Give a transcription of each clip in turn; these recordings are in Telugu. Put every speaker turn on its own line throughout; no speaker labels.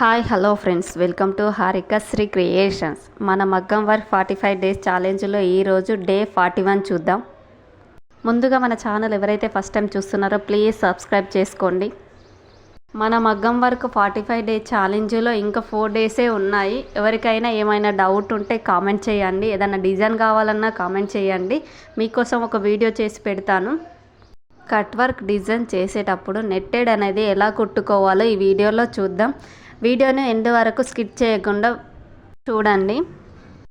Hi hello friends, welcome to Harika Sri creations. మన మగ్గం వర్క్ 45 డేస్ ఛాలెంజ్లో ఈరోజు డే 41 చూద్దాం. ముందుగా మన ఛానల్ ఎవరైతే ఫస్ట్ టైం చూస్తున్నారో ప్లీజ్ సబ్స్క్రైబ్ చేసుకోండి. మన మగ్గం వర్క్ 45 డేస్ ఛాలెంజ్లో ఇంకా 4 డేసే ఉన్నాయి. ఎవరికైనా ఏమైనా డౌట్ ఉంటే కామెంట్ చేయండి. ఏదైనా డిజైన్ కావాలన్నా కామెంట్ చేయండి, మీకోసం ఒక వీడియో చేసి పెడతాను. కట్ వర్క్ డిజైన్ చేసేటప్పుడు నెట్టెడ్ అనేది ఎలా కుట్టుకోవాలో ఈ వీడియోలో చూద్దాం. వీడియోని ఎండ్ వరకు స్కిప్ చేయకుండా చూడండి.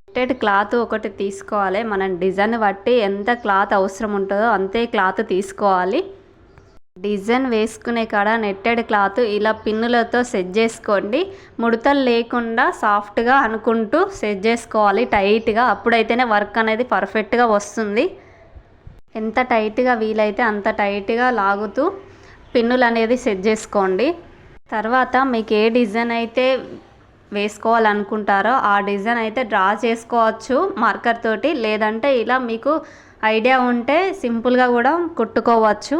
నెట్టెడ్ క్లాత్ ఒకటి తీసుకోవాలి. మనం డిజైన్ బట్టి ఎంత క్లాత్ అవసరం ఉంటుందో అంతే క్లాత్ తీసుకోవాలి. డిజైన్ వేసుకునే కాడ నెట్టెడ్ క్లాత్ ఇలా పిన్నులతో సెట్ చేసుకోండి. ముడతలు లేకుండా సాఫ్ట్గా అనుకుంటూ సెట్ చేసుకోవాలి టైట్గా. అప్పుడైతేనే వర్క్ అనేది పర్ఫెక్ట్గా వస్తుంది. ఎంత టైట్గా వీలైతే అంత టైట్గా లాగుతూ పిన్నులు అనేది సెట్ చేసుకోండి. తర్వాత మీకు ఏ డిజైన్ అయితే వేసుకోవాలనుకుంటారో ఆ డిజైన్ అయితే డ్రా చేసుకోవచ్చు మార్కర్ తోటి, లేదంటే ఇలా మీకు ఐడియా ఉంటే సింపుల్గా కూడా కుట్టుకోవచ్చు.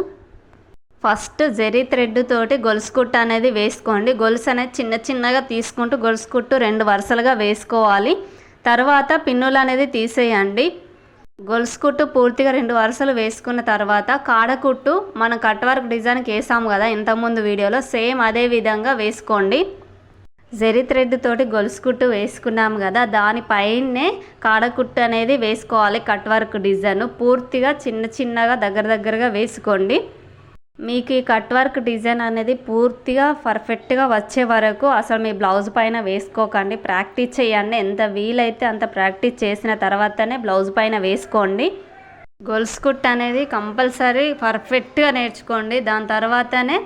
ఫస్ట్ జరీ థ్రెడ్ తోటి గొలుసు కుట్టు అనేది వేసుకోండి. గొలుసు అనేది చిన్న చిన్నగా తీసుకుంటూ గొలుసు కుట్టు 2 వరుసలుగా వేసుకోవాలి. తర్వాత పిన్నులు అనేది తీసేయండి. గొలుసు కుట్టు పూర్తిగా 2 వరుసలు వేసుకున్న తర్వాత కాడకుట్టు మనం కట్ వర్క్ డిజైన్కి వేసాము కదా ఇంతకుముందు వీడియోలో, సేమ్ అదే విధంగా వేసుకోండి. జరీ థ్రెడ్ తోటి గొలుసు కుట్టు వేసుకున్నాము కదా, దానిపైనే కాడకుట్టు అనేది వేసుకోవాలి. కట్ వర్క్ డిజైన్ పూర్తిగా చిన్న చిన్నగా దగ్గరగా వేసుకోండి. మీకు ఈ కట్ వర్క్ డిజైన్ అనేది పూర్తిగా పర్ఫెక్ట్గా వచ్చే వరకు అసలు మీ బ్లౌజ్ పైన వేసుకోకండి. ప్రాక్టీస్ చేయండి. ఎంత వీలైతే అంత ప్రాక్టీస్ చేసిన తర్వాతనే బ్లౌజ్ పైన వేసుకోండి. గొలుసు కుట్టు అనేది కంపల్సరీ పర్ఫెక్ట్గా నేర్చుకోండి. దాని తర్వాతనే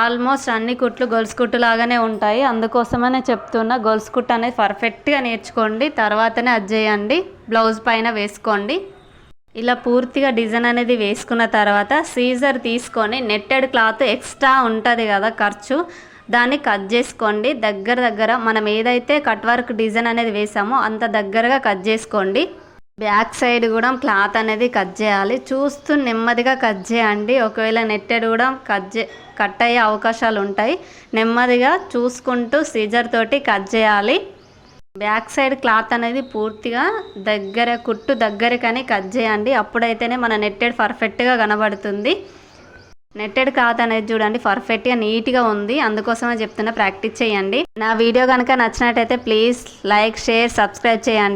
ఆల్మోస్ట్ అన్ని కుట్లు గొలుసు కుట్టు లాగానే ఉంటాయి. అందుకోసమనే చెప్తున్నా, గొలుసు కుట్టు అనేది పర్ఫెక్ట్గా నేర్చుకోండి. తర్వాతనే అది చేయండి, బ్లౌజ్ పైన వేసుకోండి. ఇలా పూర్తిగా డిజైన్ అనేది వేసుకున్న తర్వాత సీజర్ తీసుకొని నెట్టెడ్ క్లాత్ ఎక్స్ట్రా ఉంటుంది కదా ఖర్చు, దాన్ని కట్ చేసుకోండి. దగ్గర మనం ఏదైతే కట్ వర్క్ డిజైన్ అనేది వేసామో అంత దగ్గరగా కట్ చేసుకోండి. బ్యాక్ సైడ్ కూడా క్లాత్ అనేది కట్ చేయాలి. చూస్తూ నెమ్మదిగా కట్ చేయండి. ఒకవేళ నెట్టెడ్ కూడా కట్ అయ్యే అవకాశాలు ఉంటాయి. నెమ్మదిగా చూసుకుంటూ సీజర్ తోటి కట్ చేయాలి. బ్యాక్ సైడ్ క్లాత్ అనేది పూర్తిగా కుట్టు దగ్గరకని కట్ చేయండి. అప్పుడైతేనే మన నెట్టెడ్ పర్ఫెక్ట్గా కనబడుతుంది. నెట్టెడ్ క్లాత్ అనేది చూడండి పర్ఫెక్ట్గా నీట్గా ఉంది. అందుకోసమే చెప్తున్నా, ప్రాక్టీస్ చేయండి. నా వీడియో కనుక నచ్చినట్టయితే ప్లీజ్ లైక్, షేర్, సబ్స్క్రైబ్ చేయండి.